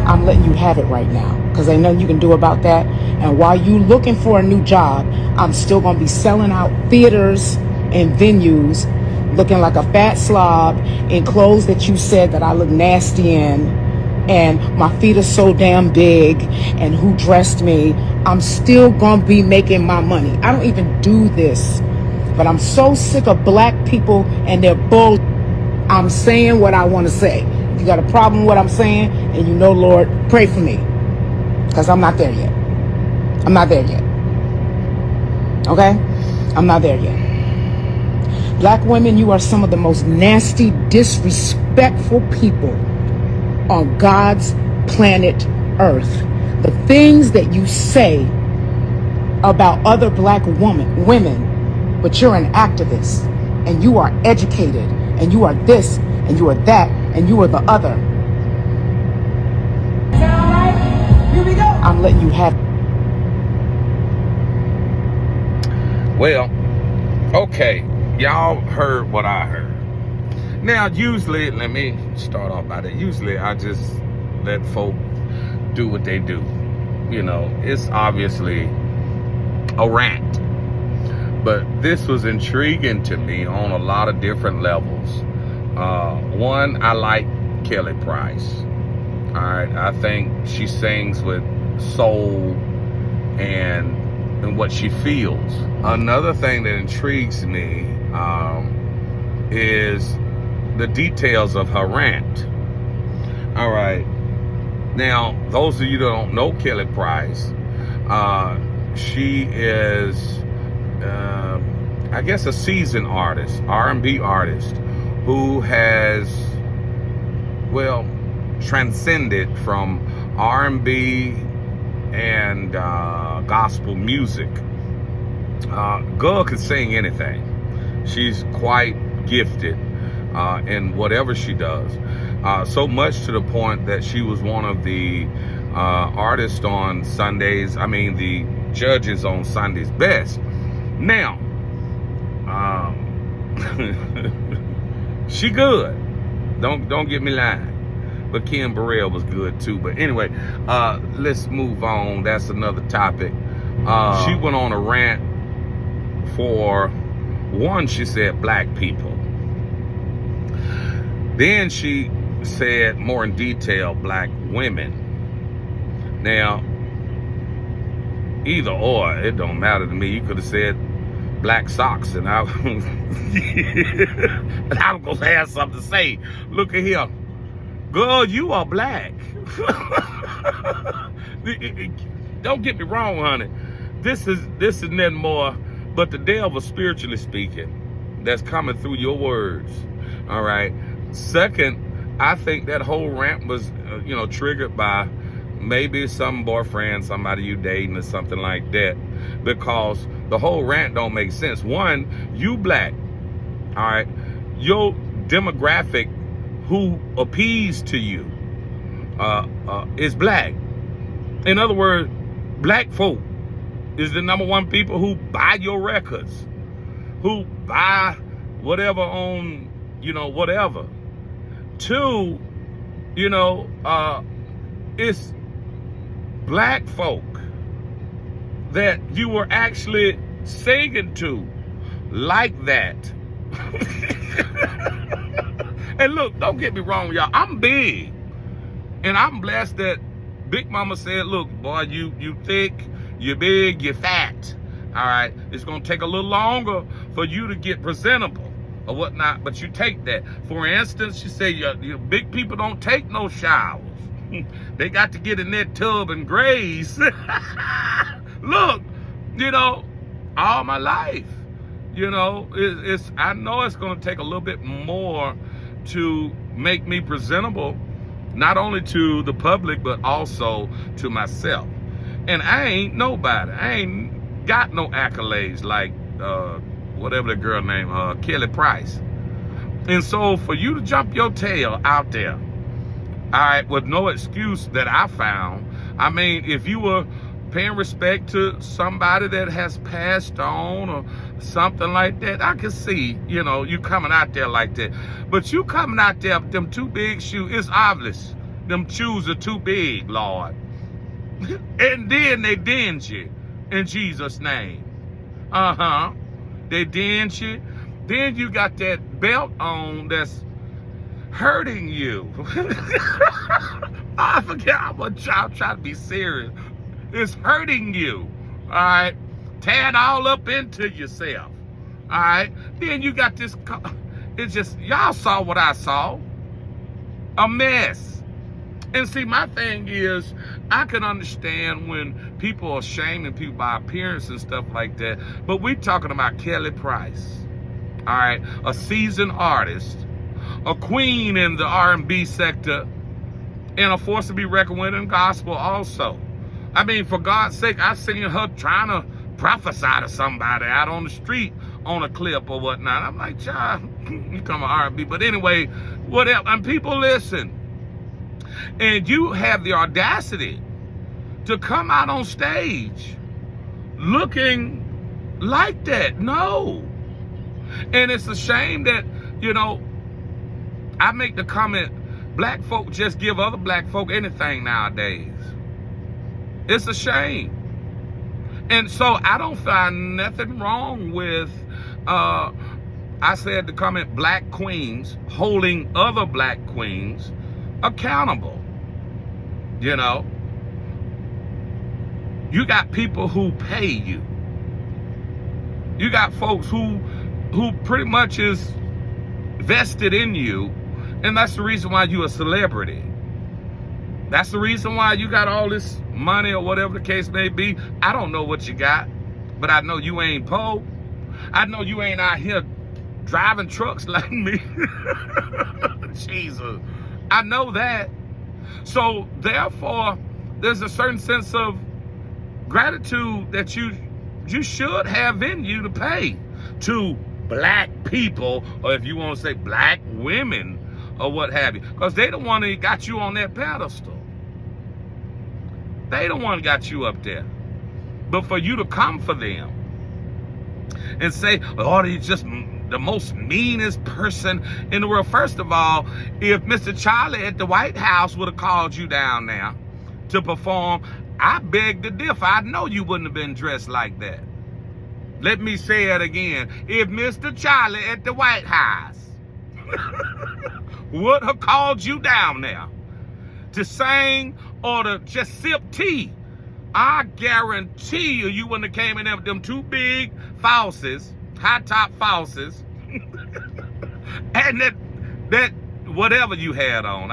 I'm letting you have it right now because ain't nothing you can do about that. And while you looking for a new job, I'm still going to be selling out theaters and venues, looking like a fat slob in clothes that you said that I look nasty in, and my feet are so damn big, and who dressed me. I'm still going to be making my money. I don't even do this, but I'm so sick of black people and their bull. I'm saying what I want to say. If you got a problem with what I'm saying, and you know, Lord, pray for me, because I'm not there yet. I'm not there yet. Okay? I'm not there yet. Black women, you are some of the most nasty, disrespectful people on God's planet Earth. The things that you say about other black women, but you're an activist, and you are educated, and you are this, and you are that, and you are the other. Sound right? Here we go. I'm letting you have. Well, okay, y'all heard what I heard. Now, usually, let me start off by that. Usually, I just let folk do what they do. You know, it's obviously a rant. But this was intriguing to me on a lot of different levels. One, I like Kelly Price. All right, I think she sings with soul and what she feels. Another thing that intrigues me is the details of her rant. All right. Now, those of you that don't know Kelly Price, she is, I guess, a seasoned artist, R&B artist, who has, well, transcended from R&B and gospel music. Girl can sing anything. She's quite gifted in whatever she does. So much to the point that she was one of the artists on Sundays. I mean, the judges on Sunday's Best. Now, she good. Don't get me lying. But Ken Burrell was good too. But anyway, let's move on. That's another topic. She went on a rant for one. She said black people. Then she said more in detail black women. Now, either or, it don't matter to me. You could have said black socks, and I was gonna have something to say. Look at here. Girl, you are black. Don't get me wrong, honey. This is nothing more but the devil, spiritually speaking, that's coming through your words. All right. Second, I think that whole rant was, triggered by maybe some boyfriend, somebody you dating or something like that, because the whole rant don't make sense. One, you black. All right. Your demographic who appease to you is black. In other words, black folk is the number one people who buy your records, who buy whatever on, whatever. Two, it's black folk that you were actually singing to like that. And look, don't get me wrong, y'all. I'm big. And I'm blessed that Big Mama said, look, boy, you thick, you're big, you're fat. All right. It's going to take a little longer for you to get presentable or whatnot, but you take that. For instance, she said, your big people don't take no showers. They got to get in that tub and graze. Look, all my life, I know it's going to take a little bit more to make me presentable, not only to the public, but also to myself. And I ain't nobody. I ain't got no accolades like whatever the girl named Kelly Price. And so for you to jump your tail out there, all right, with no excuse that I found, I mean, if you were paying respect to somebody that has passed on or something like that, I can see, you coming out there like that. But you coming out there with them two big shoes, it's obvious. them shoes are too big, Lord. And then they dent you in Jesus' name. They dent you. Then you got that belt on that's hurting you. I forget. I'm gonna try to be serious. It's hurting you. All right. Tear it all up into yourself. All right. Then you got this. It's just, y'all saw what I saw. A mess. And see, my thing is, I can understand when people are shaming people by appearance and stuff like that. But we're talking about Kelly Price. All right. A seasoned artist. A queen in the R&B sector. And a force to be reckoned with in gospel also. I mean, for God's sake, I've seen her trying to prophesy to somebody out on the street on a clip or whatnot. I'm like, child, you come on R&B. But anyway, whatever. And people listen. And you have the audacity to come out on stage looking like that. No. And it's a shame that, I make the comment, black folk just give other black folk anything nowadays. It's a shame. And so I don't find nothing wrong with, I said the comment, black queens holding other black queens accountable. You got people who pay you. You got folks who pretty much is vested in you, and that's the reason why you're a celebrity. That's the reason why you got all this money or whatever the case may be. I don't know what you got, but I know you ain't Poe. I know you ain't out here driving trucks like me. Jesus. I know that. So therefore, there's a certain sense of gratitude that you should have in you to pay to black people, or if you want to say black women or what have you, because they the one that got you on that pedestal. They the one got you up there. But for you to come for them and say, oh, they're just the most meanest person in the world. First of all, if Mr. Charlie at the White House would have called you down there to perform, I beg to differ. I know you wouldn't have been dressed like that. Let me say it again. If Mr. Charlie at the White House would have called you down there to sing or to just sip tea, I guarantee you wouldn't have came in there with them two big falses, high top falses, and that whatever you had on.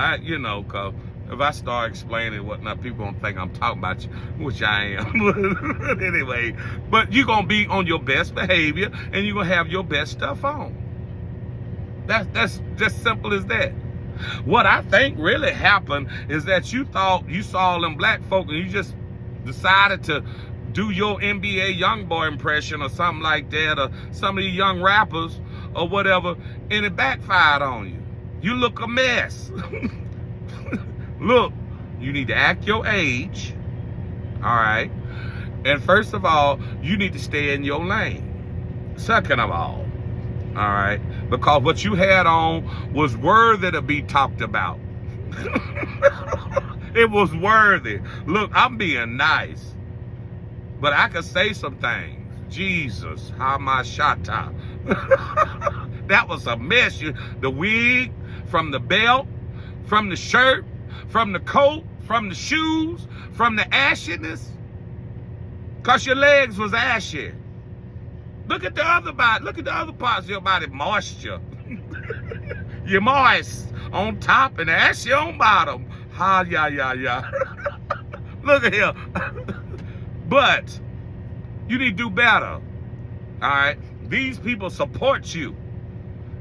Cause if I start explaining whatnot, people gonna think I'm talking about you, which I am. But anyway, but you're gonna be on your best behavior and you're gonna have your best stuff on. That's just simple as that. What I think really happened is that you thought you saw them black folk and you just decided to do your NBA YoungBoy impression or something like that, or some of these young rappers or whatever, and it backfired on you. You look a mess. Look, you need to act your age, all right? And first of all, you need to stay in your lane. Second of all right? Because what you had on was worthy to be talked about. It was worthy. Look, I'm being nice, but I could say some things. Jesus, how my shata. That was a mess. The wig, from the belt, from the shirt, from the coat, from the shoes, from the ashiness. Because your legs was ashy. Look at the other body. Look at the other parts of your body. Moisture. You're moist on top and ashy on bottom. Ha, yeah. Look at here. But you need to do better. All right? These people support you.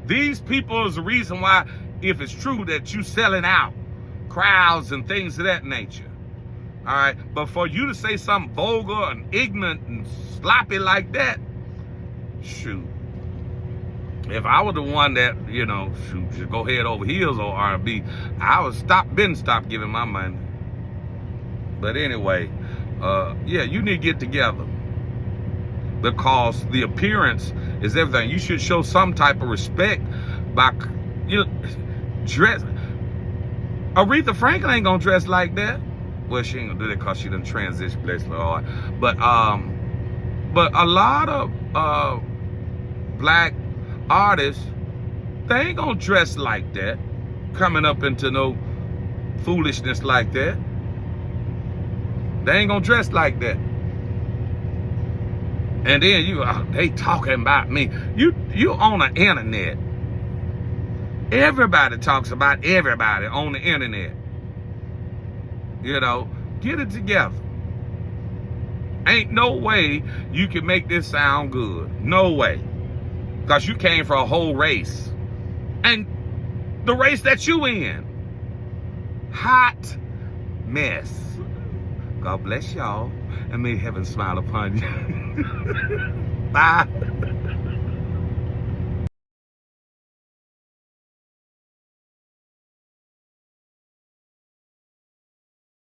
These people is the reason why, if it's true that you selling out crowds and things of that nature. All right? But for you to say something vulgar and ignorant and sloppy like that, shoot. If I were the one that, should go head over heels on R&B, I would stop giving my money. But anyway, you need to get together. Because the appearance is everything. You should show some type of respect by, dress. Aretha Franklin ain't gonna dress like that. Well, she ain't gonna do that because she done transition, bless the Lord. But a lot of black artists, they ain't gonna dress like that, coming up into no foolishness like that. They ain't gonna dress like that. And then they talking about me. You on the internet. Everybody talks about everybody on the internet. Get it together. Ain't no way you can make this sound good. No way. Because you came from a whole race. And the race that you in, hot mess. God bless y'all, and may heaven smile upon you. Bye.